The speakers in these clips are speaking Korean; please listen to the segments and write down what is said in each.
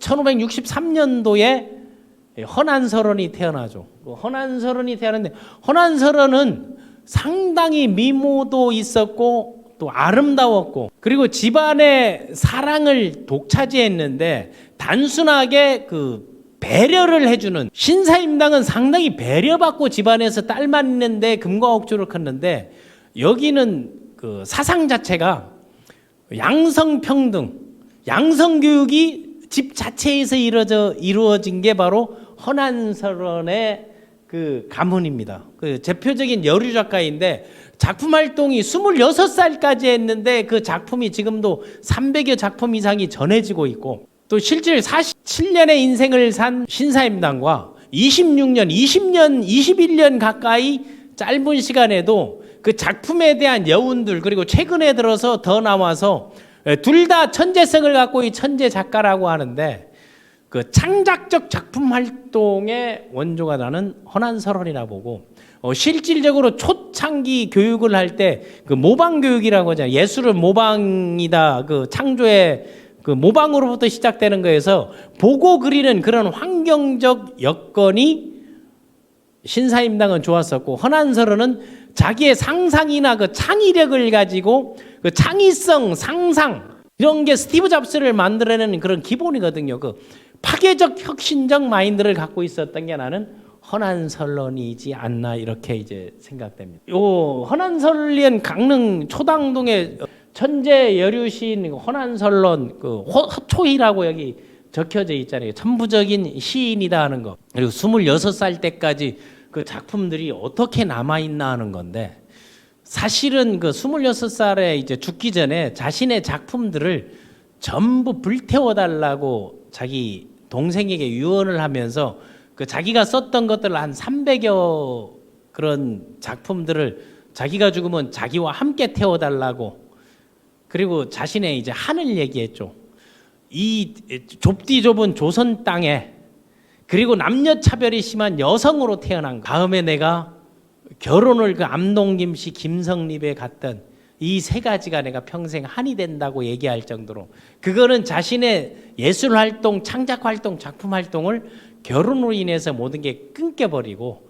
1563년도에 헌안설원이 태어나죠. 헌안설원이 태어났는데 헌안설원은 상당히 미모도 있었고 또 아름다웠고 그리고 집안의 사랑을 독차지했는데 단순하게 배려를 해주는 신사임당은 상당히 배려받고 집안에서 딸만 있는데 금과 옥조를 컸는데 여기는 사상 자체가 양성평등, 양성교육이 집 자체에서 이루어진 게 바로 헌안설원의 가문입니다. 대표적인 여류 작가인데 작품 활동이 26살까지 했는데 그 작품이 지금도 300여 작품 이상이 전해지고 있고 또 실제 47년의 인생을 산 신사임당과 26년, 20년, 21년 가까이 짧은 시간에도 그 작품에 대한 여운들 그리고 최근에 들어서 더 나와서 둘 다 천재성을 갖고 이 천재 작가라고 하는데 창작적 작품 활동의 원조가 나는 헌안설원이라 보고 실질적으로 초창기 교육을 할 때 모방 교육이라고 하잖아요. 예술은 모방이다. 창조의 모방으로부터 시작되는 거에서 보고 그리는 그런 환경적 여건이 신사임당은 좋았었고 헌안설원은 자기의 상상이나 창의력을 가지고 창의성, 상상 이런 게 스티브 잡스를 만들어내는 그런 기본이거든요. 파괴적 혁신적 마인드를 갖고 있었던 게 나는 헌안설원이지 않나 이렇게 이제 생각됩니다. 요 헌안설원 강릉 초당동에 천재 여류시인 헌안설원 허초희라고 여기 적혀져 있잖아요. 천부적인 시인이다 하는 거. 그리고 26살 때까지 그 작품들이 어떻게 남아있나 하는 건데 사실은 26살에 이제 죽기 전에 자신의 작품들을 전부 불태워달라고 자기 동생에게 유언을 하면서 자기가 썼던 것들 한 300여 그런 작품들을 자기가 죽으면 자기와 함께 태워달라고 그리고 자신의 이제 한을 얘기했죠. 이 좁디 좁은 조선 땅에 그리고 남녀 차별이 심한 여성으로 태어난 거. 다음에 내가 결혼을 암동김씨 김성립에 갔던 이 세 가지가 내가 평생 한이 된다고 얘기할 정도로 그거는 자신의 예술 활동, 창작 활동, 작품 활동을 결혼으로 인해서 모든 게 끊겨버리고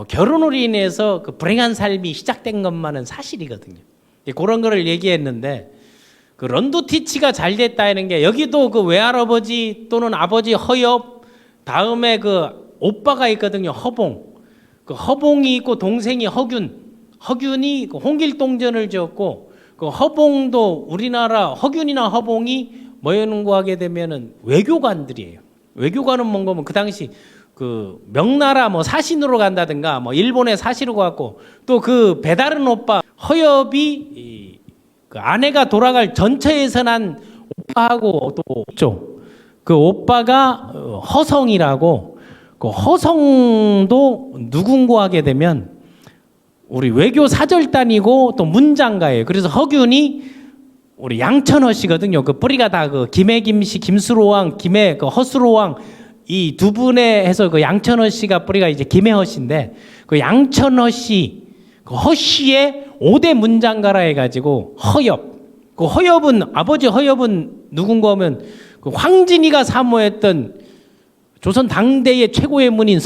결혼으로 인해서 불행한 삶이 시작된 것만은 사실이거든요. 그런 거를 얘기했는데 런두티치가 잘 됐다는 게 여기도 외할아버지 또는 아버지 허엽 다음에 오빠가 있거든요. 허봉. 허봉이 있고 동생이 허균이 홍길동전을 지었고 허봉도 우리나라 허균이나 허봉이 뭐였는고 하게 되면은 외교관들이에요. 외교관은 뭔가 그 당시 명나라 사신으로 간다든가 일본에 사시로 갔고 또 배다른 오빠 허엽이 아내가 돌아갈 전처에서 난 오빠하고 또 있죠. 오빠가 허성이라고 허성도 누군고 하게 되면 우리 외교 사절단이고 또 문장가예요. 그래서 허균이 우리 양천허 씨거든요. 뿌리가 다 김해 김씨, 김수로왕, 김해 허수로왕 이 두 분에 해서 양천허 씨가 뿌리가 이제 김해허 씨인데 양천허 씨, 허 씨의 5대 문장가라 해가지고 허엽. 허엽은 아버지 허엽은 누군가 하면 황진이가 사모했던 조선 당대의 최고의 문인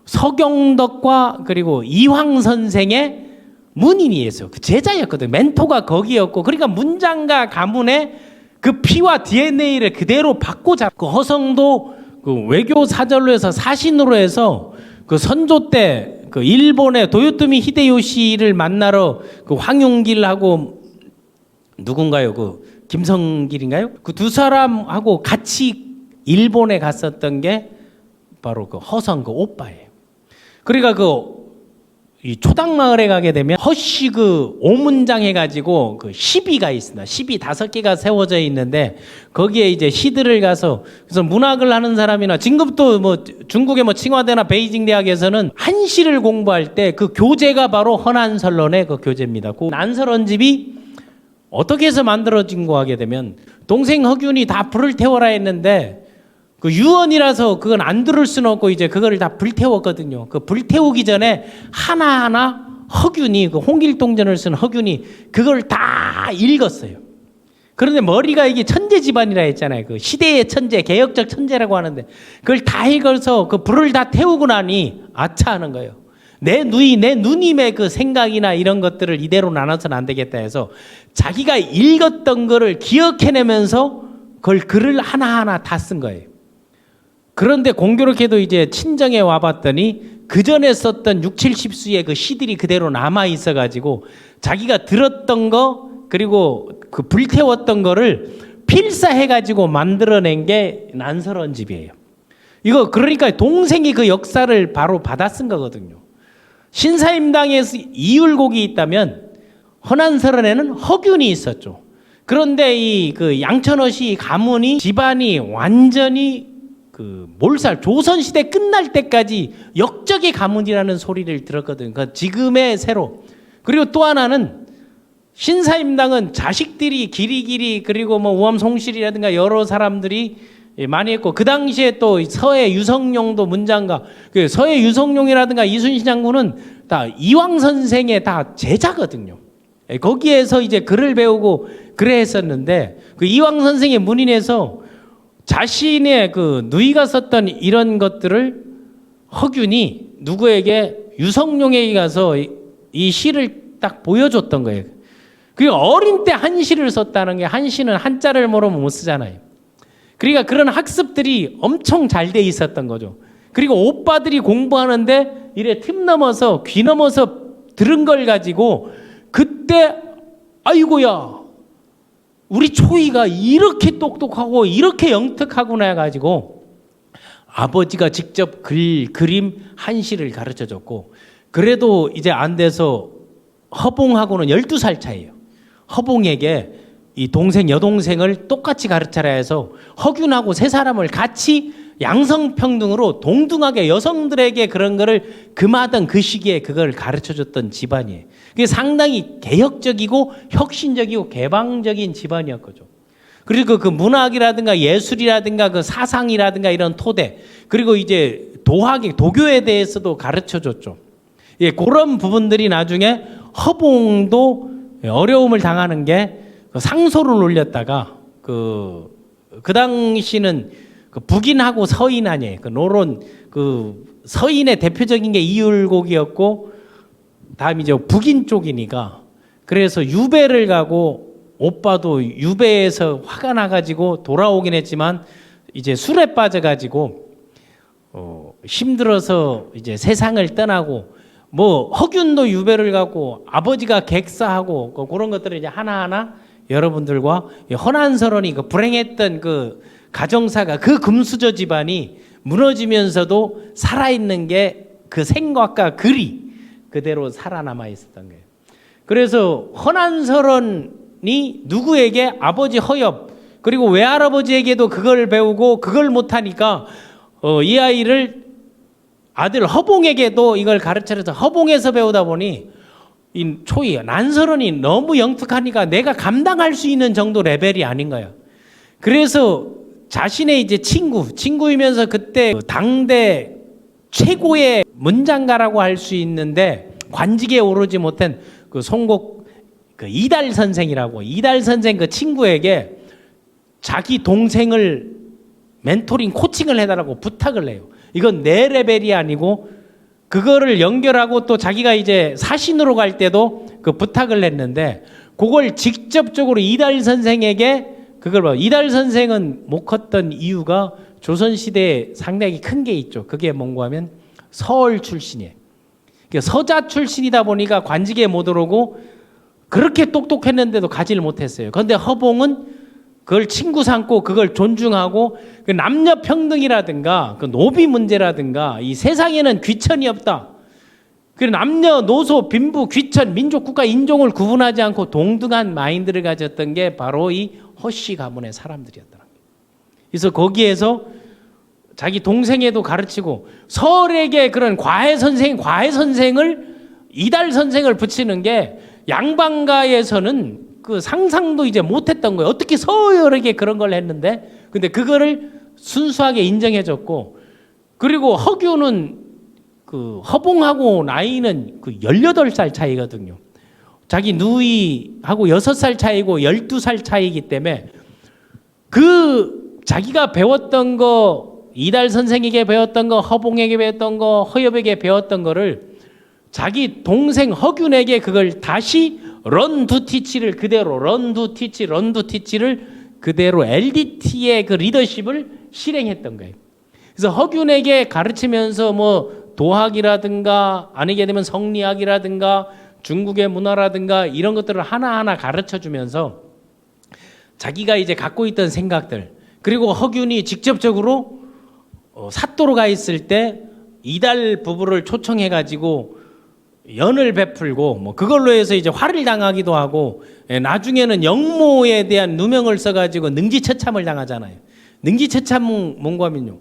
서경덕과 그리고 이황 선생의 문인이었어요. 제자였거든요. 멘토가 거기였고 그러니까 문장가 가문의 피와 DNA를 그대로 받고 잡고 허성도 외교 사절로 해서 사신으로 해서 선조 때 일본의 도요토미 히데요시를 만나러 황용길하고 누군가요? 김성길인가요? 두 사람하고 같이 일본에 갔었던 게 바로 허성 오빠예요. 그러니까 이 초당마을에 가게 되면 허씨 오문장 해가지고 시비가 있습니다. 시비 5개가 세워져 있는데 거기에 이제 시들을 가서 그래서 문학을 하는 사람이나 지금도 중국의 칭화대나 베이징 대학에서는 한시를 공부할 때 교재가 바로 헌안설론의 교재입니다. 난설원집이 어떻게 해서 만들어진 거 하게 되면 동생 허균이 다 불을 태워라 했는데 유언이라서 그건 안 들을 수는 없고 이제 그거를 다 불태웠거든요. 불태우기 전에 하나하나 허균이 홍길동전을 쓴 허균이 그걸 다 읽었어요. 그런데 머리가 이게 천재 집안이라 했잖아요. 그 시대의 천재, 개혁적 천재라고 하는데 그걸 다 해걸서 그 불을 다 태우고 나니 아차하는 거예요. 내 누님의 그 생각이나 이런 것들을 이대로 나눠서는 안 되겠다 해서 자기가 읽었던 거를 기억해내면서 그걸 글을 하나하나 다 쓴 거예요. 그런데 공교롭게도 이제 친정에 와봤더니 그 전에 썼던 6, 70수의 그 시들이 그대로 남아 있어가지고 자기가 들었던 거 그리고 그 불태웠던 거를 필사해가지고 만들어낸 게 난설원 집이에요. 이거 그러니까 동생이 그 역사를 바로 받아 쓴 거거든요. 신사임당에서 이율곡이 있다면 허난설원에는 허균이 있었죠. 그런데 이 그 양천어시 가문이 집안이 완전히 그 몰살 조선시대 끝날 때까지 역적의 가문이라는 소리를 들었거든요. 그러니까 지금의 세로. 그리고 또 하나는 신사임당은 자식들이 길이길이 그리고 뭐 우암송실이라든가 여러 사람들이 많이 했고 그 당시에 또 서해 유성룡도 문장가 그 서해 유성룡이라든가 이순신 장군은 다 이황 선생의 다 제자거든요. 거기에서 이제 글을 배우고 그래 했었는데 그 이황 선생의 문인에서 자신의 그 누이가 썼던 이런 것들을 허균이 누구에게 유성룡에게 가서 이 시를 딱 보여줬던 거예요. 그 어린 때 한시를 썼다는 게 한시는 한자를 모르면 못 쓰잖아요. 그러니까 그런 학습들이 엄청 잘 돼 있었던 거죠. 그리고 오빠들이 공부하는데 이래 틈 넘어서 귀 넘어서 들은 걸 가지고 그때 아이고야 우리 초이가 이렇게 똑똑하고 이렇게 영특하구나 해가지고 아버지가 직접 그림 한시를 가르쳐줬고 그래도 이제 안 돼서 허봉하고는 12살 차이예요. 허봉에게 이 동생 여동생을 똑같이 가르쳐라 해서 허균하고 세 사람을 같이 양성평등으로 동등하게 여성들에게 그런 거를 금하던 그 시기에 그걸 가르쳐줬던 집안이에요. 그게 상당히 개혁적이고 혁신적이고 개방적인 집안이었거죠. 그리고 그 문학이라든가 예술이라든가 그 사상이라든가 이런 토대 그리고 이제 도교에 대해서도 가르쳐줬죠. 예, 그런 부분들이 나중에 허봉도 어려움을 당하는 게 상소를 올렸다가 그 당시는 그 북인하고 서인 아니에요. 그 노론 그 서인의 대표적인 게 이율곡이었고 다음 이제 북인 쪽이니까 그래서 유배를 가고 오빠도 유배에서 화가 나가지고 돌아오긴 했지만 이제 술에 빠져가지고 힘들어서 이제 세상을 떠나고 뭐 허균도 유배를 가고 아버지가 객사하고 그런 것들을 이제 하나하나 여러분들과 허난설원이 그 불행했던 그 가정사가 그 금수저 집안이 무너지면서도 살아있는 게 그 생각과 글이 그대로 살아남아 있었던 거예요. 그래서 허난설원이 누구에게 아버지 허엽 그리고 외할아버지에게도 그걸 배우고 그걸 못하니까 이 아이를 아들 허봉에게도 이걸 가르쳐서 허봉에서 배우다 보니 이 초이 난설원이 너무 영특하니까 내가 감당할 수 있는 정도 레벨이 아닌 거야. 그래서 자신의 이제 친구이면서 그때 당대 최고의 문장가라고 할 수 있는데 관직에 오르지 못한 그 송곡 그 이달 선생이라고 이달 선생 그 친구에게 자기 동생을 멘토링 코칭을 해달라고 부탁을 해요. 이건 내 레벨이 아니고 그거를 연결하고 또 자기가 이제 사신으로 갈 때도 그 부탁을 했는데 그걸 직접적으로 이달 선생에게 그걸 봐. 이달 선생은 못 컸던 이유가 조선시대에 상당히 큰 게 있죠. 그게 뭔가 하면 서울 출신이에요. 서자 출신이다 보니까 관직에 못 오르고 그렇게 똑똑했는데도 가지를 못했어요. 그런데 허봉은 그걸 친구 삼고 그걸 존중하고 그 남녀 평등이라든가 그 노비 문제라든가 이 세상에는 귀천이 없다. 그 남녀 노소 빈부 귀천 민족 국가 인종을 구분하지 않고 동등한 마인드를 가졌던 게 바로 이 허씨 가문의 사람들이었더라. 그래서 거기에서 자기 동생에도 가르치고 서울에게 그런 과외 선생을 이달 선생을 붙이는 게 양반가에서는 그 상상도 이제 못했던 거예요. 어떻게 서열에게 그런 걸 했는데, 근데 그거를 순수하게 인정해줬고, 그리고 허규는 그 허봉하고 나이는 그 18살 차이거든요. 자기 누이하고 6살 차이고 12살 차이기 때문에 그 자기가 배웠던 거, 이달 선생에게 배웠던 거, 허봉에게 배웠던 거, 허엽에게 배웠던 거를 자기 동생 허균에게 그걸 다시 런두티치를 그대로 런두티치를 그대로 LDT의 그 리더십을 실행했던 거예요. 그래서 허균에게 가르치면서 뭐 도학이라든가 아니게 되면 성리학이라든가 중국의 문화라든가 이런 것들을 하나하나 가르쳐 주면서 자기가 이제 갖고 있던 생각들, 그리고 허균이 직접적으로 사또로 가 있을 때 이달 부부를 초청해 가지고 연을 베풀고 뭐 그걸로 해서 이제 화를 당하기도 하고, 나중에는 영모에 대한 누명을 써가지고 능지처참을 당하잖아요. 능지처참은 뭔가 하면요,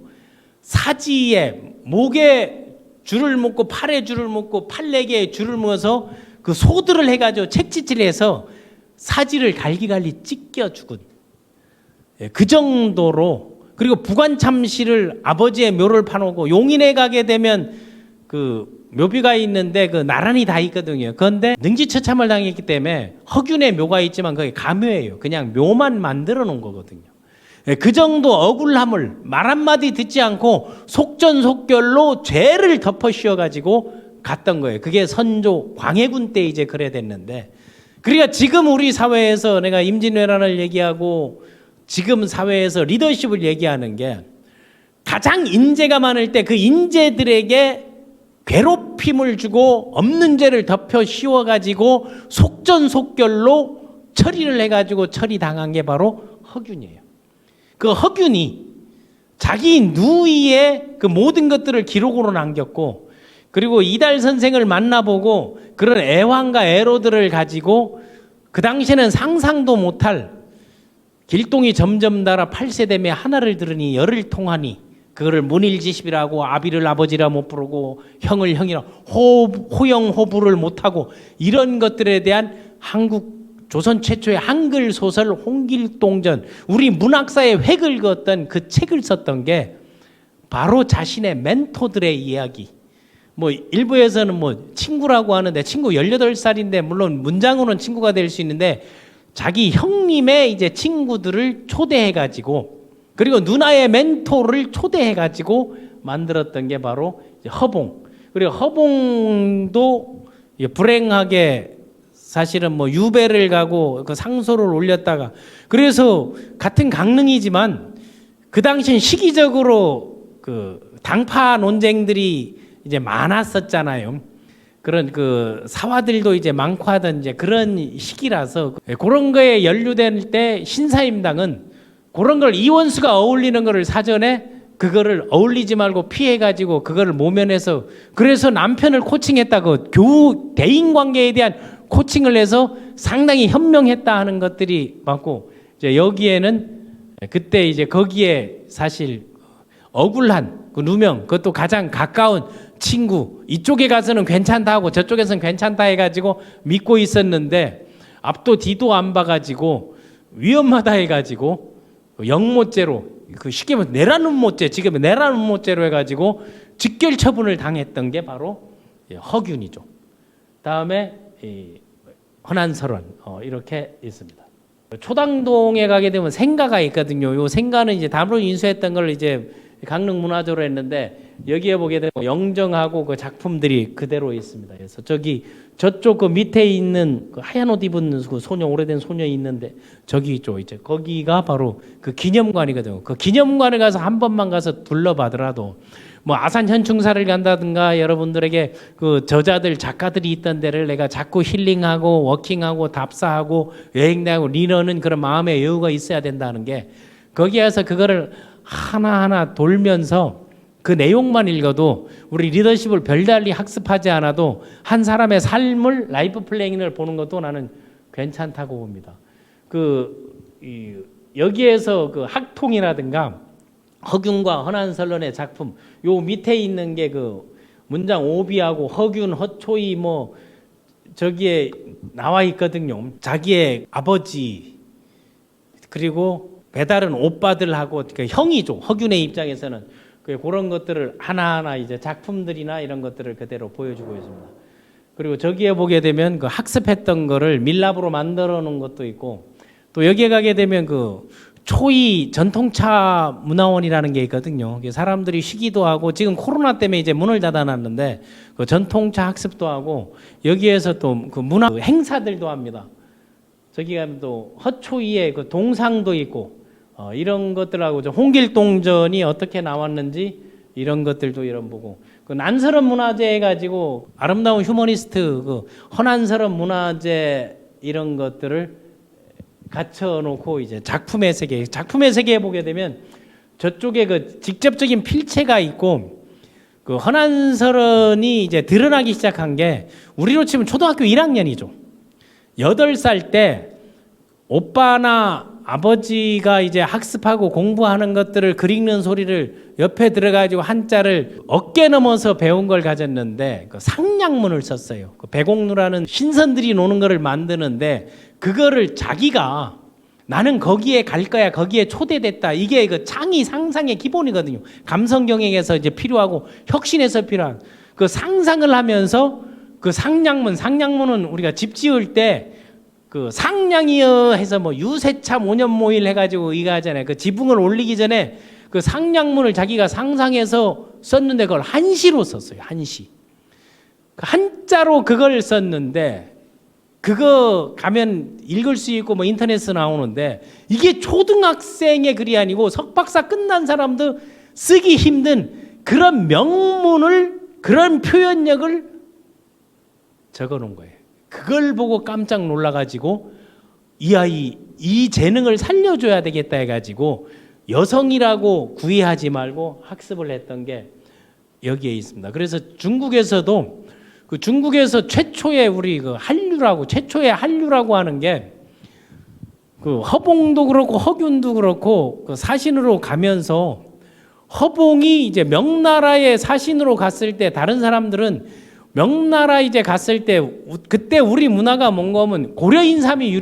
사지에 목에 줄을 묶고 팔에 줄을 묶고 팔레개에 줄을 묶어서 그 소들을 해가지고 책짓질해서 사지를 갈기갈기 찢겨 죽은, 그 정도로. 그리고 부관참씨를 아버지의 묘를 파놓고 용인에 가게 되면 그 묘비가 있는데 그 나란히 다 있거든요. 그런데 능지처참을 당했기 때문에 허균의 묘가 있지만 그게 가묘예요. 그냥 묘만 만들어 놓은 거거든요. 그 정도 억울함을 말 한마디 듣지 않고 속전속결로 죄를 덮어 씌워가지고 갔던 거예요. 그게 선조 광해군 때 이제 그래 됐는데, 그러니까 지금 우리 사회에서 내가 임진왜란을 얘기하고 지금 사회에서 리더십을 얘기하는 게 가장 인재가 많을 때 그 인재들에게 괴롭힘을 주고 없는 죄를 덮여 씌워가지고 속전속결로 처리를 해가지고 처리당한 게 바로 허균이에요. 그 허균이 자기 누이의 그 모든 것들을 기록으로 남겼고, 그리고 이달 선생을 만나보고 그런 애환과 애로들을 가지고 그 당시에는 상상도 못할 길동이 점점 달아 8세대매 하나를 들으니 열을 통하니, 그거를 문일지십이라고 아비를 아버지라 못 부르고 형을 형이라 호영 호부를 못하고, 이런 것들에 대한 한국 조선 최초의 한글 소설 홍길동전, 우리 문학사의 획을 그었던 그 책을 썼던 게 바로 자신의 멘토들의 이야기. 뭐 일부에서는 뭐 친구라고 하는데, 친구 18살인데 물론 문장으로는 친구가 될 수 있는데 자기 형님의 이제 친구들을 초대해 가지고, 그리고 누나의 멘토를 초대해 가지고 만들었던 게 바로 허봉. 그리고 허봉도 불행하게 사실은 뭐 유배를 가고 그 상소를 올렸다가, 그래서 같은 강릉이지만 그 당시엔 시기적으로 그 당파 논쟁들이 이제 많았었잖아요. 그런 그 사화들도 이제 많고 하던 이제 그런 시기라서 그런 거에 연루될 때 신사임당은 그런 걸 이원수가 어울리는 거를 사전에 그거를 어울리지 말고 피해가지고 그거를 모면해서, 그래서 남편을 코칭했다고 교우 대인 관계에 대한 코칭을 해서 상당히 현명했다 하는 것들이 많고, 이제 여기에는 그때 이제 거기에 사실 억울한 그 누명, 그것도 가장 가까운 친구, 이쪽에 가서는 괜찮다 하고 저쪽에서는 괜찮다 해가지고 믿고 있었는데 앞도 뒤도 안 봐가지고 위험하다 해가지고 영모죄로, 그 쉽게 말해서 내란음모죄, 지금 내란음모죄로 해가지고 직결 처분을 당했던 게 바로 허균이죠. 다음에 헌안설원 이렇게 있습니다. 초당동에 가게 되면 생가가 있거든요. 요 생가는 이제 담으로 인수했던 걸 이제 강릉 문화조로 했는데, 여기에 보게 되면 영정하고 그 작품들이 그대로 있습니다. 그래서 저쪽 그 밑에 있는 그 하얀 옷 입은 그 소녀, 오래된 소녀 있는데 저기 있죠. 이제 거기가 바로 그 기념관이거든요. 그 기념관에 가서 한 번만 가서 둘러봐더라도, 뭐 아산 현충사를 간다든가 여러분들에게 그 저자들 작가들이 있던 데를 내가 자꾸 힐링하고 워킹하고 답사하고 여행하고 리너는 그런 마음의 여유가 있어야 된다는 게, 거기 에서 그거를 하나하나 돌면서 그 내용만 읽어도 우리 리더십을 별달리 학습하지 않아도 한 사람의 삶을 라이프 플레잉을 보는 것도 나는 괜찮다고 봅니다. 여기에서 그 학통이라든가 허균과 헌안설론의 작품, 요 밑에 있는 게 그 문장 오비하고 허균, 허초이 뭐 저기에 나와 있거든요. 자기의 아버지, 그리고 배다른 오빠들하고 그 형이죠. 허균의 입장에서는 그런 것들을 하나하나 이제 작품들이나 이런 것들을 그대로 보여주고 있습니다. 그리고 저기에 보게 되면 그 학습했던 거를 밀랍으로 만들어 놓은 것도 있고, 또 여기에 가게 되면 그 초이 전통차 문화원이라는 게 있거든요. 사람들이 쉬기도 하고, 지금 코로나 때문에 이제 문을 닫아놨는데 그 전통차 학습도 하고, 여기에서 또 그 문화 행사들도 합니다. 저기 가면 또 허초이의 그 동상도 있고, 이런 것들하고 홍길동전이 어떻게 나왔는지 이런 것들도 이런 보고, 그 난설원 문화재 해가지고 아름다운 휴머니스트 그 허난설원 문화재 이런 것들을 갖춰놓고 이제 작품의 세계에 보게 되면 저쪽에 그 직접적인 필체가 있고, 그 허난설원이 이제 드러나기 시작한 게 우리로 치면 초등학교 1학년이죠. 8살 때 오빠나 아버지가 이제 학습하고 공부하는 것들을 글 읽는 소리를 옆에 들어가지고 한자를 어깨 넘어서 배운 걸 가졌는데, 그 상냥문을 썼어요. 그 배공루라는 신선들이 노는 거를 만드는데, 그거를 자기가 나는 거기에 갈 거야, 거기에 초대됐다, 이게 그 창의 상상의 기본이거든요. 감성 경영에서 이제 필요하고 혁신에서 필요한 그 상상을 하면서 그 상냥문은 우리가 집 지을 때 그 상냥이여 해서 뭐 유세참 5년 모일 해가지고 이거 하잖아요. 그 지붕을 올리기 전에 그 상냥문을 자기가 상상해서 썼는데 그걸 한시로 썼어요. 한시. 한자로 그걸 썼는데, 그거 가면 읽을 수 있고 뭐 인터넷에 나오는데, 이게 초등학생의 글이 아니고 석박사 끝난 사람도 쓰기 힘든 그런 명문을, 그런 표현력을 적어 놓은 거예요. 그걸 보고 깜짝 놀라가지고 이 아이 이 재능을 살려줘야 되겠다 해가지고 여성이라고 구애하지 말고 학습을 했던 게 여기에 있습니다. 그래서 중국에서도 그 중국에서 최초의 우리 그 최초의 한류라고 하는 게 그 허봉도 그렇고 허균도 그렇고 그 사신으로 가면서, 허봉이 이제 명나라의 사신으로 갔을 때 다른 사람들은 명나라 이제 갔을 때 그때 우리 문화가 뭔가 하면 고려 인삼이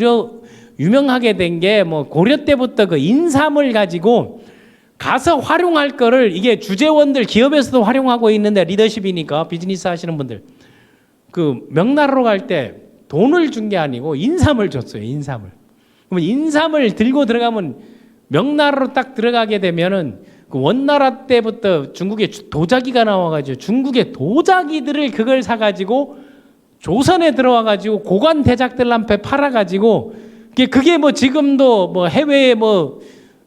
유명하게 된 게 뭐 고려 때부터 그 인삼을 가지고 가서 활용할 거를, 이게 주재원들 기업에서도 활용하고 있는데 리더십이니까 비즈니스 하시는 분들 그 명나라로 갈 때 돈을 준 게 아니고 인삼을 줬어요. 인삼을. 그러면 인삼을 들고 들어가면 명나라로 딱 들어가게 되면은 그 원나라 때부터 중국에 도자기가 나와가지고 중국의 도자기들을 그걸 사가지고 조선에 들어와가지고 고관 대작들한테 팔아가지고, 그게 뭐 지금도 뭐 해외에 뭐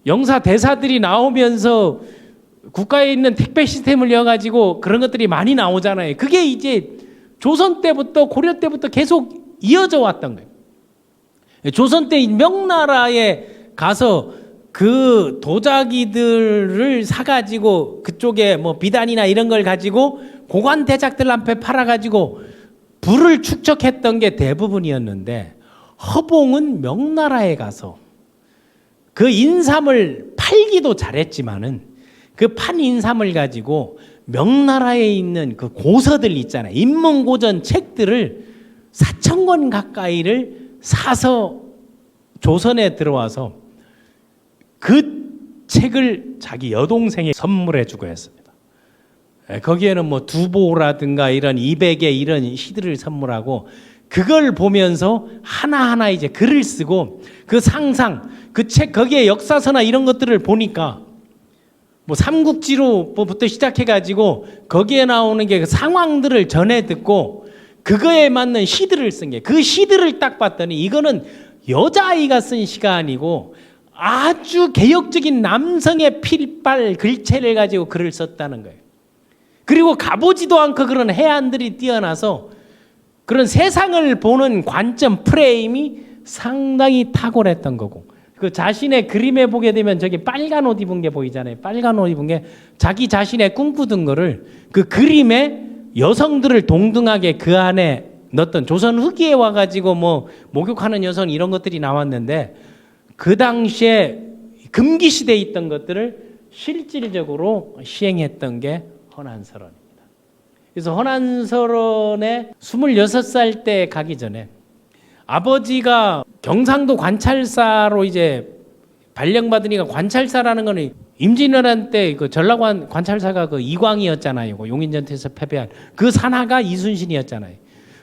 영사 대사들이 나오면서 국가에 있는 택배 시스템을 이어가지고 그런 것들이 많이 나오잖아요. 그게 이제 조선 때부터 고려 때부터 계속 이어져 왔던 거예요. 조선 때 명나라에 가서 그 도자기들을 사가지고 그쪽에 뭐 비단이나 이런 걸 가지고 고관 대작들한테 팔아가지고 부를 축적했던 게 대부분이었는데, 허봉은 명나라에 가서 그 인삼을 팔기도 잘했지만은 그 판 인삼을 가지고 명나라에 있는 그 고서들 있잖아요. 인문고전 책들을 4,000권 가까이를 사서 조선에 들어와서 그 책을 자기 여동생에 선물해주고 했습니다. 거기에는 뭐 두보라든가 이런 200의 이런 시들을 선물하고, 그걸 보면서 하나하나 이제 글을 쓰고 그 상상, 그 책 거기에 역사서나 이런 것들을 보니까 뭐 삼국지로부터 시작해가지고 거기에 나오는 게 그 상황들을 전해 듣고 그거에 맞는 시들을 쓴 게, 그 시들을 딱 봤더니 이거는 여자아이가 쓴 시가 아니고 아주 개혁적인 남성의 필발 글체를 가지고 글을 썼다는 거예요. 그리고 가보지도 않고 그런 해안들이 뛰어나서 그런 세상을 보는 관점, 프레임이 상당히 탁월했던 거고, 그 자신의 그림에 보게 되면 저기 빨간 옷 입은 게 보이잖아요. 빨간 옷 입은 게 자기 자신의 꿈꾸던 거를 그 그림에 여성들을 동등하게 그 안에 넣었던, 조선 후기에 와가지고 뭐 목욕하는 여성 이런 것들이 나왔는데 그 당시에 금기시대에 있던 것들을 실질적으로 시행했던 게 허난설원입니다. 그래서 허난설원에 26살 때 가기 전에 아버지가 경상도 관찰사로 이제 발령받으니까, 관찰사라는 거는 임진왜란 때 그 전라관 관찰사가 그 이광이었잖아요. 그 용인전투에서 패배한 그 산하가 이순신이었잖아요.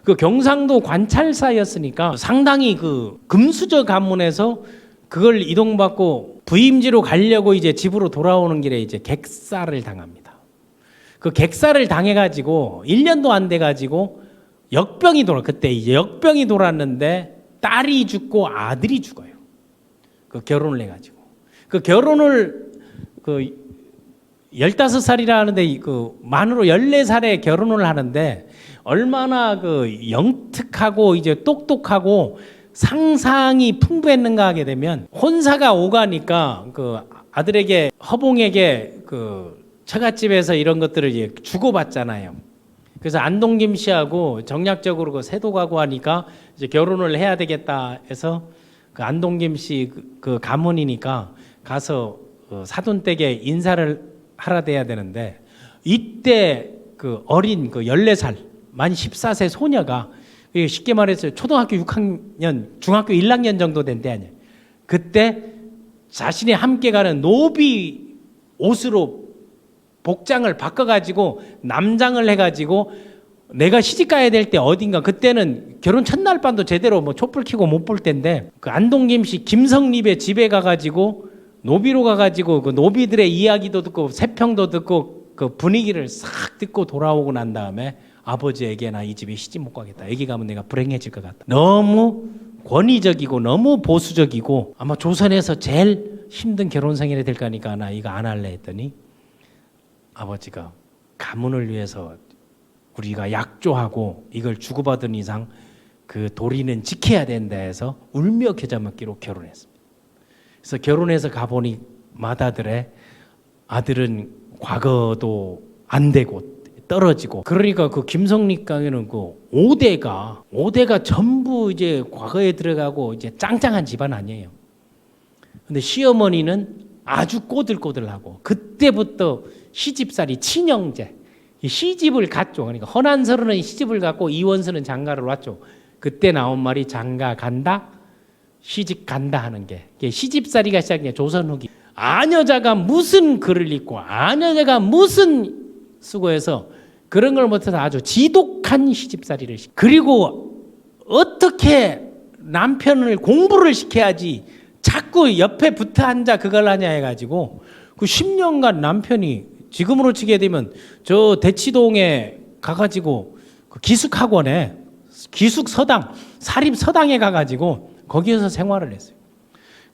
그 경상도 관찰사였으니까 상당히 그 금수저 가문에서 그걸 이동받고 부임지로 가려고 이제 집으로 돌아오는 길에 이제 객사를 당합니다. 그 객사를 당해가지고 1년도 안 돼가지고 그때 이제 역병이 돌았는데 딸이 죽고 아들이 죽어요. 그 결혼을 해가지고 그 결혼을 그 15살이라 하는데 그 만으로 14살에 결혼을 하는데 얼마나 그 영특하고 이제 똑똑하고 상상이 풍부했는가 하게 되면 혼사가 오가니까 그 아들에게 허봉에게 그 처갓집에서 이런 것들을 이제 주고받잖아요. 그래서 안동김 씨하고 정략적으로 그 세도 가고 하니까 이제 결혼을 해야 되겠다 해서 그 안동김 씨 그 가문이니까 가서 그 사돈댁에 인사를 하라 돼야 되는데 이때 그 어린 그 14살 만 14세 소녀가 쉽게 말해서 초등학교 6학년 중학교 1학년 정도 된 때 아니에요. 그때 자신이 함께 가는 노비 옷으로 복장을 바꿔가지고 남장을 해가지고 내가 시집 가야 될 때 어딘가 그때는 결혼 첫날 밤도 제대로 뭐 촛불 켜고 못 볼 때인데 그 안동김 씨 김성립의 집에 가가지고 노비로 가가지고 그 노비들의 이야기도 듣고 세평도 듣고 그 분위기를 싹 듣고 돌아오고 난 다음에 아버지에게 나 이 집에 시집 못 가겠다. 여기 가면 내가 불행해질 것 같다. 너무 권위적이고 너무 보수적이고 아마 조선에서 제일 힘든 결혼 생활이 될 거니까 나 이거 안 할래 했더니 아버지가 가문을 위해서 우리가 약조하고 이걸 주고받은 이상 그 도리는 지켜야 된다 해서 울며 겨자 먹기로 결혼했습니다. 그래서 결혼해서 가보니 맏아들의 아들은 과거도 안 되고 떨어지고 그러니까 그 김성립 강에는 그 5대가 전부 이제 과거에 들어가고 이제 짱짱한 집안 아니에요. 근데 시어머니는 아주 꼬들꼬들하고 그때부터 시집살이 친형제 시집을 갔죠. 그러니까 허난서른은 시집을 갔고 이원수는 장가를 왔죠. 그때 나온 말이 장가 간다 시집 간다 하는 게 시집살이가 시작이에요. 조선 후기 아녀자가 무슨 글을 읽고 아녀자가 무슨 수고해서 그런 걸 못해서 아주 지독한 시집살이를 그리고 어떻게 남편을 공부를 시켜야지 자꾸 옆에 붙어 앉아 그걸 하냐 해가지고 그 10년간 남편이 지금으로 치게 되면 저 대치동에 가가지고 그 기숙학원에 기숙서당 사립서당에 가가지고 거기에서 생활을 했어요.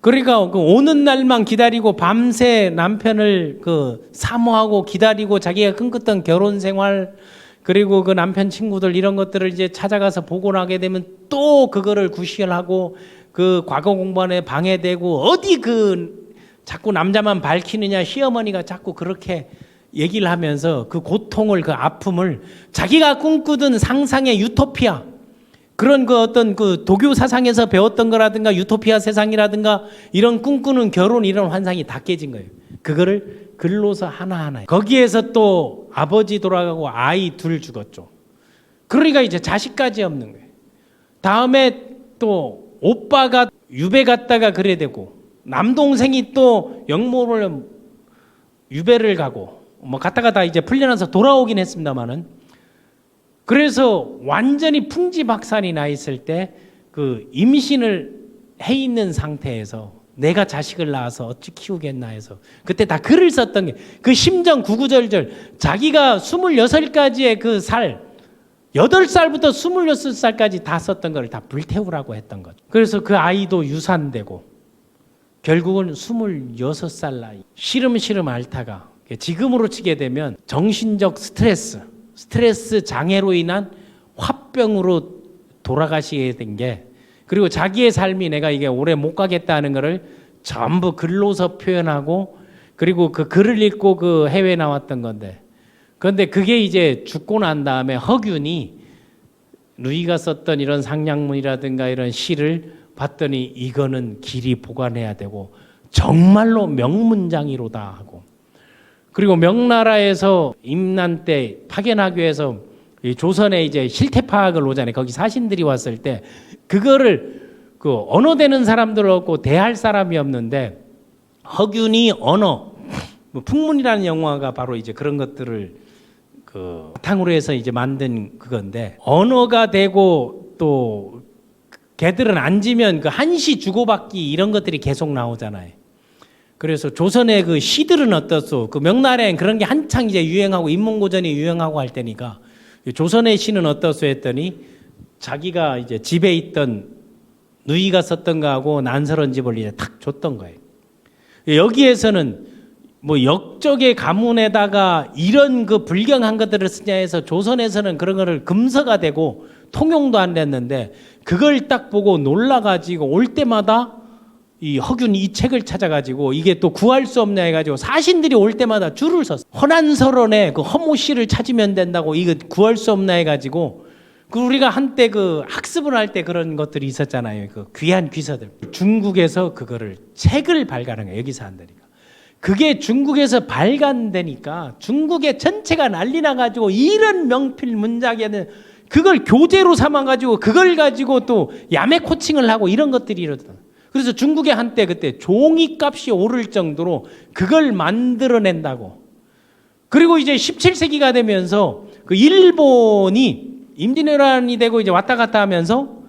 그러니까 그 오는 날만 기다리고 밤새 남편을 그 사모하고 기다리고 자기가 꿈꿨던 결혼 생활 그리고 그 남편 친구들 이런 것들을 이제 찾아가서 보고 나게 되면 또 그거를 구실하고 그 과거 공부안에 방해되고 어디 그 자꾸 남자만 밝히느냐 시어머니가 자꾸 그렇게 얘기를 하면서 그 고통을 그 아픔을 자기가 꿈꾸던 상상의 유토피아 그런 그 어떤 그 도교 사상에서 배웠던 거라든가 유토피아 세상이라든가 이런 꿈꾸는 결혼 이런 환상이 다 깨진 거예요. 그거를 글로서 하나하나 거기에서 또 아버지 돌아가고 아이 둘 죽었죠. 그러니까 이제 자식까지 없는 거예요. 다음에 또 오빠가 유배 갔다가 그래 되고 남동생이 또 영모를 유배를 가고 뭐 갔다가 다 이제 풀려나서 돌아오긴 했습니다만은 그래서 완전히 풍지박산이 나 있을 때 그 임신을 해 있는 상태에서 내가 자식을 낳아서 어찌 키우겠나 해서 그때 다 글을 썼던 게 그 심정 구구절절 자기가 26가지의 그 살 8살부터 26살까지 다 썼던 걸 다 불태우라고 했던 거죠. 그래서 그 아이도 유산되고 결국은 26살 나이 시름시름 앓다가 지금으로 치게 되면 정신적 스트레스 장애로 인한 화병으로 돌아가시게 된 게 그리고 자기의 삶이 내가 이게 오래 못 가겠다는 거를 전부 글로서 표현하고 그리고 그 글을 읽고 그 해외에 나왔던 건데 그런데 그게 이제 죽고 난 다음에 허균이 루이가 썼던 이런 상냥문이라든가 이런 시를 봤더니 이거는 길이 보관해야 되고 정말로 명문장이로다 하고 그리고 명나라에서 임난 때 파견하기 위해서 조선에 이제 실태 파악을 오잖아요. 거기 사신들이 왔을 때 그거를 그 언어 되는 사람들 없고 대할 사람이 없는데 허균이 언어 뭐 풍문이라는 영화가 바로 이제 그런 것들을 그 바탕으로 해서 이제 만든 그건데, 언어가 되고 또 걔들은 앉으면 그 한시 주고받기 이런 것들이 계속 나오잖아요. 그래서 조선의 그 시들은 어떻소? 그 명나라엔 그런 게 한창 이제 유행하고 인문고전이 유행하고 할 때니까 조선의 시는 어떻소 했더니 자기가 이제 집에 있던 누이가 썼던 거하고 난설한 집을 이제 탁 줬던 거예요. 여기에서는 뭐 역적의 가문에다가 이런 그 불경한 것들을 쓰냐 해서 조선에서는 그런 거를 금서가 되고 통용도 안 됐는데, 그걸 딱 보고 놀라가지고 올 때마다 이 허균 이 책을 찾아가지고 이게 또 구할 수 없냐 해가지고 사신들이 올 때마다 줄을 섰어요. 허난설원에 그 허모씨를 찾으면 된다고, 이거 구할 수 없나 해가지고, 그 우리가 한때 그 학습을 할 때 그런 것들이 있었잖아요. 그 귀한 귀서들. 중국에서 그거를 책을 발간한 거예요. 여기서 한다니까. 그게 중국에서 발간되니까 중국의 전체가 난리 나가지고 이런 명필 문작에는 그걸 교재로 삼아가지고 그걸 가지고 또 야매 코칭을 하고 이런 것들이 이러더라고요. 그래서 중국에 한때 그때 종이값이 오를 정도로 그걸 만들어낸다고. 그리고 이제 17세기가 되면서 그 일본이 임진왜란이 되고 이제 왔다 갔다 하면서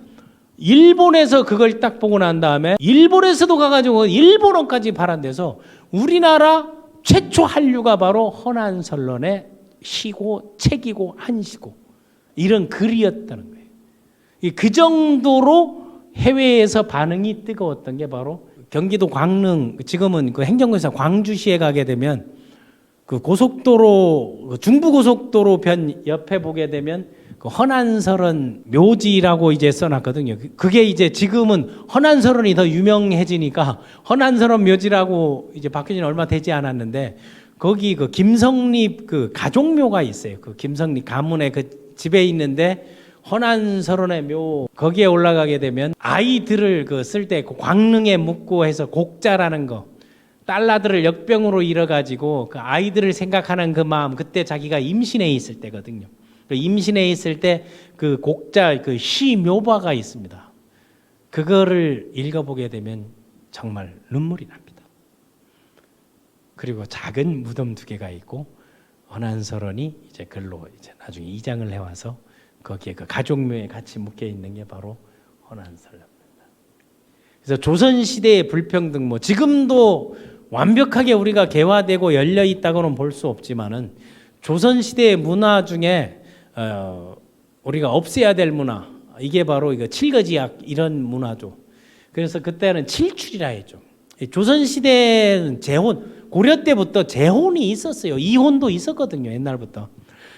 일본에서 그걸 딱 보고 난 다음에 일본에서도 가가지고 일본어까지 발안돼서 우리나라 최초 한류가 바로 허난설론의 시고 책이고 한시고 이런 글이었다는 거예요. 그 정도로 해외에서 반응이 뜨거웠던 게 바로 경기도 광릉, 지금은 그 행정구에서 광주시에 가게 되면 그 고속도로, 그 중부고속도로 편 옆에 보게 되면 그 허난설원 묘지라고 이제 써놨거든요. 그게 이제 지금은 허난설원이 더 유명해지니까 허난설원 묘지라고 이제 바뀐 지는 얼마 되지 않았는데, 거기 그 김성립 그 가족묘가 있어요. 그 김성립 가문의 그 집에 있는데 허난설원의 묘, 거기에 올라가게 되면 아이들을 그 쓸 때 그 광릉에 묻고 해서 곡자라는 거, 딸라들을 역병으로 잃어가지고 그 아이들을 생각하는 그 마음, 그때 자기가 임신해 있을 때거든요. 그 임신해 있을 때 그 곡자 그 시 묘바가 있습니다. 그거를 읽어보게 되면 정말 눈물이 납니다. 그리고 작은 무덤 2개가 있고 허난설원이 이제 글로 이제 나중에 이장을 해와서 거기에 그 가족묘에 같이 묶여 있는 게 바로 허난설원입니다. 그래서 조선 시대의 불평등, 뭐 지금도 완벽하게 우리가 개화되고 열려 있다고는 볼 수 없지만은 조선 시대의 문화 중에 우리가 없애야 될 문화, 이게 바로 이거 칠거지약 이런 문화죠. 그래서 그때는 칠출이라 했죠. 조선 시대는 재혼, 고려 때부터 재혼이 있었어요. 이혼도 있었거든요. 옛날부터.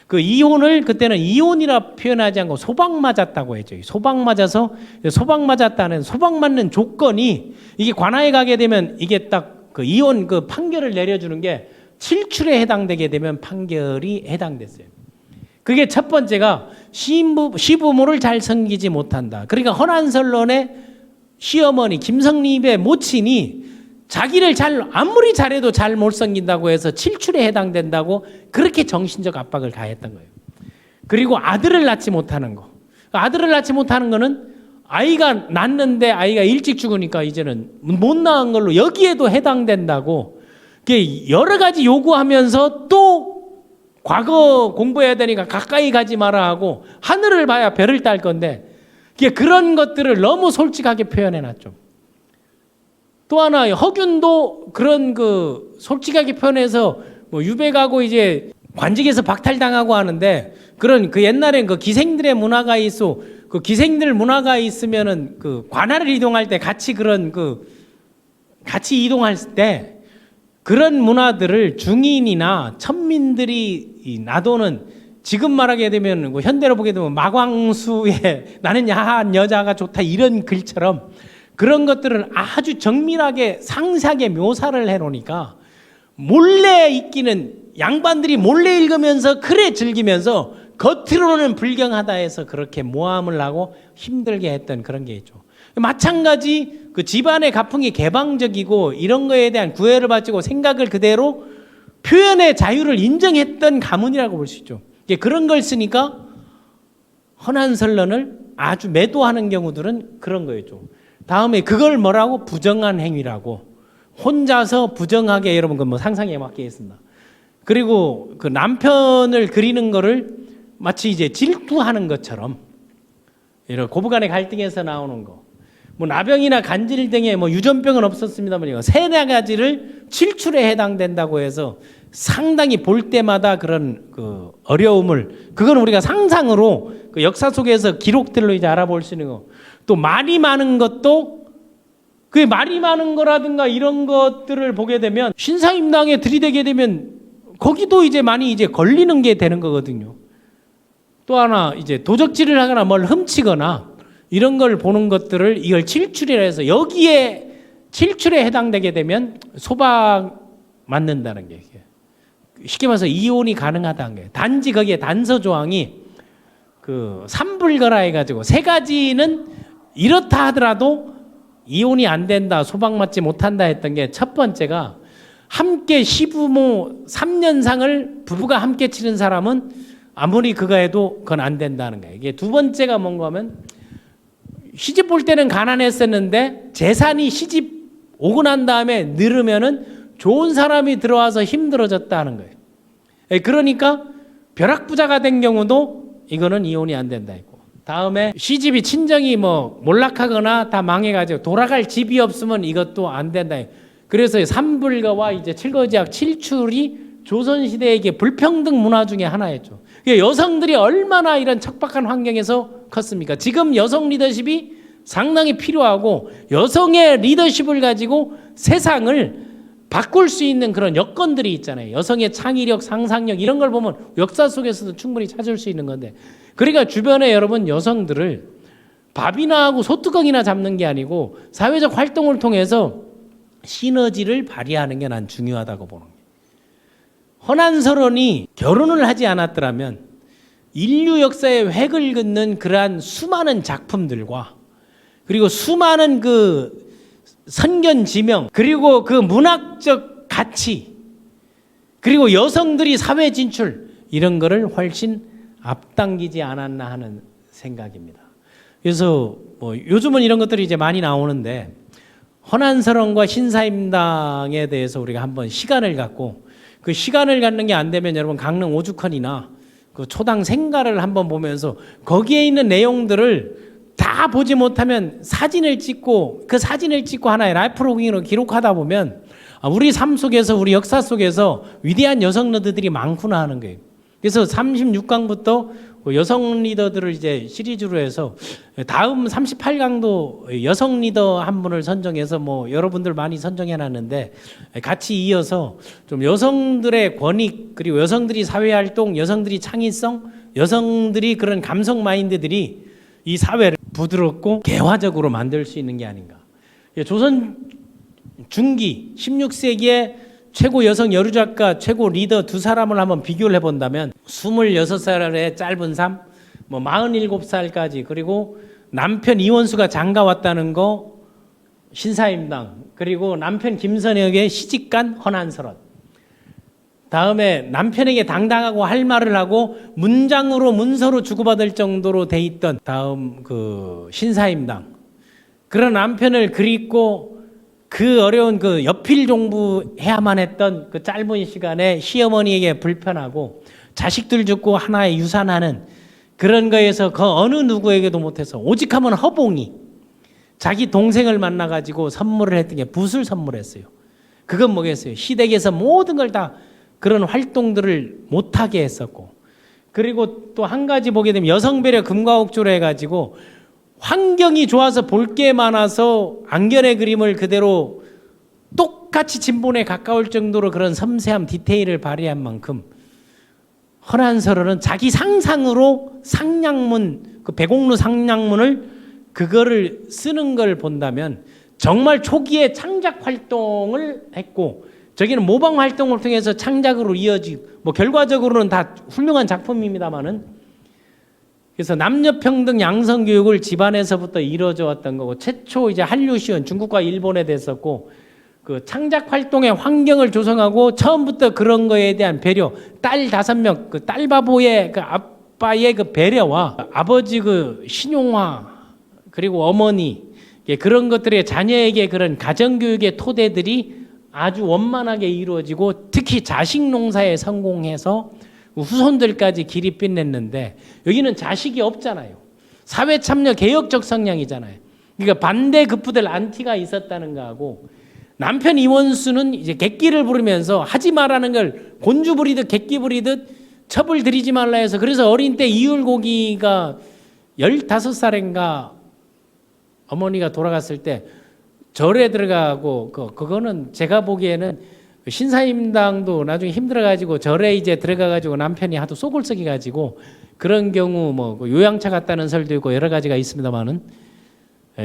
그 이혼을 그때는 이혼이라 표현하지 않고 소방 맞았다고 했죠. 소방 맞아서, 소방 맞았다는, 소방 맞는 조건이 이게 관아에 가게 되면 이게 딱 그 이혼 그 판결을 내려주는 게 칠출에 해당되게 되면 판결이 해당됐어요. 그게 첫 번째가 시부모를 잘 섬기지 못한다. 그러니까 허난설론의 시어머니 김성립의 모친이 자기를 아무리 잘해도 잘 못 섬긴다고 해서 칠출에 해당된다고 그렇게 정신적 압박을 가했던 거예요. 그리고 아들을 낳지 못하는 거. 아들을 낳지 못하는 거는 아이가 낳는데 아이가 일찍 죽으니까 이제는 못 낳은 걸로 여기에도 해당된다고 여러 가지 요구하면서 또 과거 공부해야 되니까 가까이 가지 마라 하고 하늘을 봐야 별을 딸 건데 그런 것들을 너무 솔직하게 표현해놨죠. 또 하나 허균도 그런 그 솔직하게 표현해서 뭐 유배가고 이제 관직에서 박탈당하고 하는데 그런 그 옛날엔 그 기생들의 문화가 있어. 그 기생들 문화가 있으면은 그 관할을 이동할 때 같이 그런 그 같이 이동할 때 그런 문화들을 중인이나 천민들이 놔도는 지금 말하게 되면 뭐 현대로 보게 되면 마광수의 나는 야한 여자가 좋다 이런 글처럼 그런 것들은 아주 정밀하게 상세하게 묘사를 해놓으니까 몰래 읽기는 양반들이 몰래 읽으면서 그래 즐기면서 겉으로는 불경하다 해서 그렇게 모함을 하고 힘들게 했던 그런 게 있죠. 마찬가지 그 집안의 가풍이 개방적이고 이런 거에 대한 구애를 바치고 생각을 그대로 표현의 자유를 인정했던 가문이라고 볼 수 있죠. 그런 걸 쓰니까 허난설론을 아주 매도하는 경우들은 그런 거였죠. 다음에 그걸 뭐라고? 부정한 행위라고. 혼자서 부정하게 여러분 그 뭐 상상에 맡기겠습니다. 그리고 그 남편을 그리는 거를 마치 이제 질투하는 것처럼 이런 고부간의 갈등에서 나오는 거. 뭐 나병이나 간질 등의 뭐 유전병은 없었습니다만 세네 가지를 칠출에 해당된다고 해서 상당히 볼 때마다 그런 그 어려움을 그건 우리가 상상으로 그 역사 속에서 기록들로 이제 알아볼 수 있는 거. 또 말이 많은 것도 그 말이 많은 거라든가 이런 것들을 보게 되면 신사임당에 들이대게 되면 거기도 이제 많이 이제 걸리는 게 되는 거거든요. 또 하나 이제 도적질을 하거나 뭘 훔치거나 이런 걸 보는 것들을 이걸 칠출이라 해서 여기에 칠출에 해당되게 되면 소박 맞는다는 게 쉽게 말해서 이혼이 가능하다는 게 단지 거기에 단서 조항이 그 삼불거라 해가지고 세 가지는 이렇다 하더라도 이혼이 안 된다 소박 맞지 못한다 했던 게 첫 번째가 함께 시부모 3년상을 부부가 함께 치른 사람은 아무리 그거 해도 그건 안 된다는 거예요. 이게 두 번째가 뭔가 하면 시집 볼 때는 가난했었는데 재산이 시집 오고 난 다음에 늘으면은 좋은 사람이 들어와서 힘들어졌다는 거예요. 그러니까 벼락부자가 된 경우도 이거는 이혼이 안 된다 했고, 다음에 시집이 친정이 뭐 몰락하거나 다 망해가지고 돌아갈 집이 없으면 이것도 안 된다. 그래서 삼불가와 이제 칠거지약 칠출이 조선시대의 불평등 문화 중에 하나였죠. 여성들이 얼마나 이런 척박한 환경에서 컸습니까? 지금 여성 리더십이 상당히 필요하고 여성의 리더십을 가지고 세상을 바꿀 수 있는 그런 여건들이 있잖아요. 여성의 창의력, 상상력 이런 걸 보면 역사 속에서도 충분히 찾을 수 있는 건데, 그러니까 주변에 여러분 여성들을 밥이나 하고 소뚜껑이나 잡는 게 아니고 사회적 활동을 통해서 시너지를 발휘하는 게 난 중요하다고 보는 거예요. 허난설원이 결혼을 하지 않았더라면 인류 역사의 획을 긋는 그러한 수많은 작품들과 그리고 수많은 그 선견지명 그리고 그 문학적 가치 그리고 여성들이 사회 진출 이런 거를 훨씬 앞당기지 않았나 하는 생각입니다. 그래서 뭐 요즘은 이런 것들이 이제 많이 나오는데 허난설원과 신사임당에 대해서 우리가 한번 시간을 갖고 그 시간을 갖는 게 안 되면 여러분 강릉 오죽헌이나 그 초당 생가를 한번 보면서 거기에 있는 내용들을 다 보지 못하면 사진을 찍고 그 사진을 찍고 하나의 라이프로그로 기록하다 보면 우리 삶 속에서 우리 역사 속에서 위대한 여성 리더들이 많구나 하는 거예요. 그래서 36강부터 여성 리더들을 이제 시리즈로 해서 다음 38강도 여성 리더 한 분을 선정해서 뭐 여러분들 많이 선정해 놨는데 같이 이어서 좀 여성들의 권익 그리고 여성들이 사회활동, 여성들이 창의성, 여성들이 그런 감성 마인드들이 이 사회를 부드럽고 개화적으로 만들 수 있는 게 아닌가. 조선 중기 16세기에 최고 여성 여류작가, 최고 리더 두 사람을 한번 비교를 해본다면 26살의 짧은 삶, 뭐 47살까지 그리고 남편 이원수가 장가 왔다는 거 신사임당 그리고 남편 김선혁의 시집간 허난설원 다음에 남편에게 당당하고 할 말을 하고 문장으로 문서로 주고받을 정도로 돼 있던 다음 그 신사임당 그런 남편을 그립고 그 어려운 그 여필 종부해야만 했던 그 짧은 시간에 시어머니에게 불편하고 자식들 죽고 하나의 유산하는 그런 거에서 그 어느 누구에게도 못해서 오직 하면 허봉이 자기 동생을 만나가지고 선물을 했던 게 붓을 선물했어요. 그건 뭐겠어요? 시댁에서 모든 걸 다 그런 활동들을 못하게 했었고 그리고 또 한 가지 보게 되면 여성배려 금과옥조로 해가지고 환경이 좋아서 볼 게 많아서 안견의 그림을 그대로 똑같이 진본에 가까울 정도로 그런 섬세함 디테일을 발휘한 만큼 허난설원은 자기 상상으로 상냥문 그 배곡루 상냥문을 그거를 쓰는 걸 본다면 정말 초기에 창작 활동을 했고 저기는 모방 활동을 통해서 창작으로 이어지고 뭐 결과적으로는 다 훌륭한 작품입니다만은 그래서 남녀평등 양성교육을 집안에서부터 이루어져 왔던 거고 최초 이제 한류시원 중국과 일본에 됐었고 그 창작 활동의 환경을 조성하고 처음부터 그런 거에 대한 배려 딸 5명 그 딸바보의 그 아빠의 그 배려와 아버지 그 신용화 그리고 어머니 그런 것들의 자녀에게 그런 가정교육의 토대들이 아주 원만하게 이루어지고 특히 자식 농사에 성공해서 후손들까지 길이 빛냈는데 여기는 자식이 없잖아요. 사회 참여 개혁적 성향이잖아요. 그러니까 반대 급부들 안티가 있었다는 거하고 남편 이원수는 이제 객기를 부르면서 하지 말라는 걸 곤주 부리듯 객기 부리듯 첩을 들이지 말라 해서 그래서 어린 때 이율고기가 15살인가 어머니가 돌아갔을 때 절에 들어가고 그거는 제가 보기에는 신사임당도 나중에 힘들어가지고 절에 이제 들어가가지고 남편이 하도 속을 썩여가지고 그런 경우 뭐 요양차 갔다는 설도 있고 여러 가지가 있습니다만은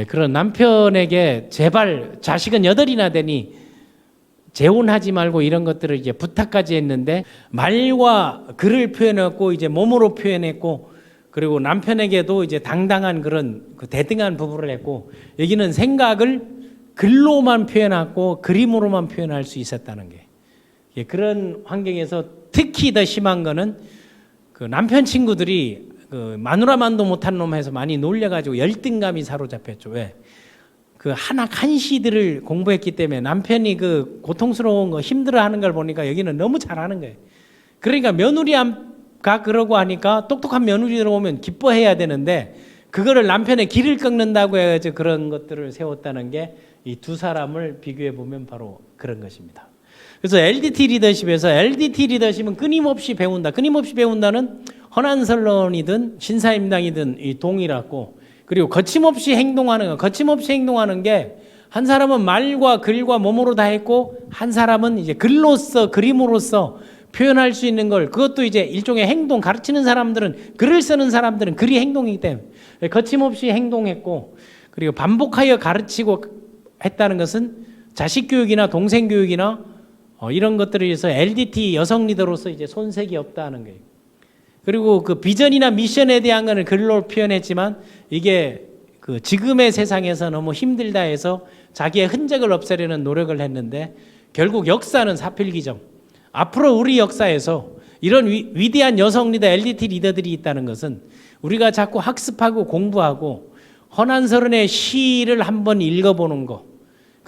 그런 남편에게 제발 자식은 8이나 되니 재혼하지 말고 이런 것들을 이제 부탁까지 했는데 말과 글을 표현했고 이제 몸으로 표현했고 그리고 남편에게도 이제 당당한 그런 대등한 부부를 했고 여기는 생각을 글로만 표현하고 그림으로만 표현할 수 있었다는 게 그런 환경에서 특히 더 심한 거는 그 남편 친구들이 그 마누라만도 못한 놈 해서 많이 놀려가지고 열등감이 사로잡혔죠. 왜? 그 한학 한시들을 공부했기 때문에 남편이 그 고통스러운 거 힘들어하는 걸 보니까 여기는 너무 잘하는 거예요. 그러니까 며느리가 그러고 하니까 똑똑한 며느리 들어오면 기뻐해야 되는데 그거를 남편의 길을 꺾는다고 해가지고 그런 것들을 세웠다는 게 이 두 사람을 비교해 보면 바로 그런 것입니다. 그래서 LDT 리더십에서 LDT 리더십은 끊임없이 배운다. 끊임없이 배운다는 헌안설론이든 신사임당이든 이 동일하고 그리고 거침없이 행동하는 거. 거침없이 행동하는 게 한 사람은 말과 글과 몸으로 다 했고 한 사람은 이제 글로써 그림으로써 표현할 수 있는 걸 그것도 이제 일종의 행동 가르치는 사람들은 글을 쓰는 사람들은 글이 행동이기 때문에 거침없이 행동했고 그리고 반복하여 가르치고 했다는 것은 자식 교육이나 동생 교육이나 이런 것들에 의해서 LDT 여성 리더로서 이제 손색이 없다는 거예요. 그리고 그 비전이나 미션에 대한 것을 글로 표현했지만 이게 그 지금의 세상에서 너무 힘들다 해서 자기의 흔적을 없애려는 노력을 했는데 결국 역사는 사필귀정. 앞으로 우리 역사에서 이런 위대한 여성 리더, LDT 리더들이 있다는 것은 우리가 자꾸 학습하고 공부하고 헌안설원의 시를 한번 읽어보는 거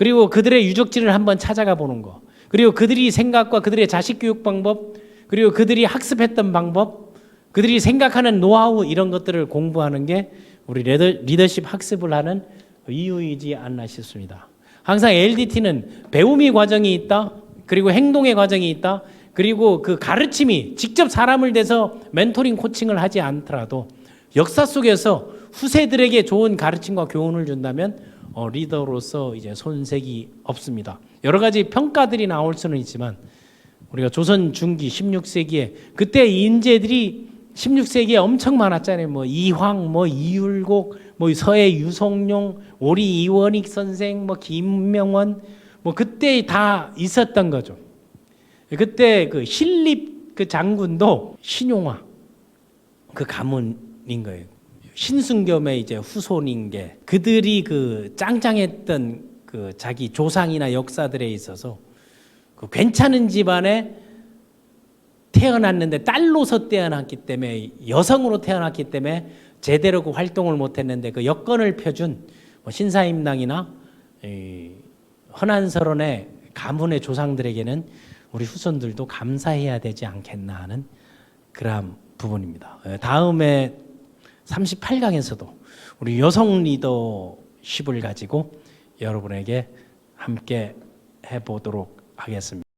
그리고 그들의 유적지를 한번 찾아가 보는 거 그리고 그들이 생각과 그들의 자식 교육 방법 그리고 그들이 학습했던 방법 그들이 생각하는 노하우 이런 것들을 공부하는 게 우리 리더십 학습을 하는 이유이지 않나 싶습니다. 항상 LDT는 배움의 과정이 있다 그리고 행동의 과정이 있다 그리고 그 가르침이 직접 사람을 대서 멘토링 코칭을 하지 않더라도 역사 속에서 후세들에게 좋은 가르침과 교훈을 준다면 리더로서 이제 손색이 없습니다. 여러 가지 평가들이 나올 수는 있지만 우리가 조선 중기 16세기에 그때 인재들이 16세기에 엄청 많았잖아요. 뭐 이황, 뭐 이율곡, 뭐 서해 유성룡, 오리 이원익 선생, 뭐 김명원, 뭐 그때 다 있었던 거죠. 그때 그 신립 그 장군도 신용화 그 가문인 거예요. 신순겸의 이제 후손인 게 그들이 그 짱짱했던 그 자기 조상이나 역사들에 있어서 그 괜찮은 집안에 태어났는데 딸로서 태어났기 때문에 여성으로 태어났기 때문에 제대로 그 활동을 못했는데 그 여건을 펴준 신사임당이나 헌안설원의 가문의 조상들에게는 우리 후손들도 감사해야 되지 않겠나 하는 그러한 부분입니다. 다음에 38강에서도 우리 여성 리더십을 가지고 여러분에게 함께 해보도록 하겠습니다.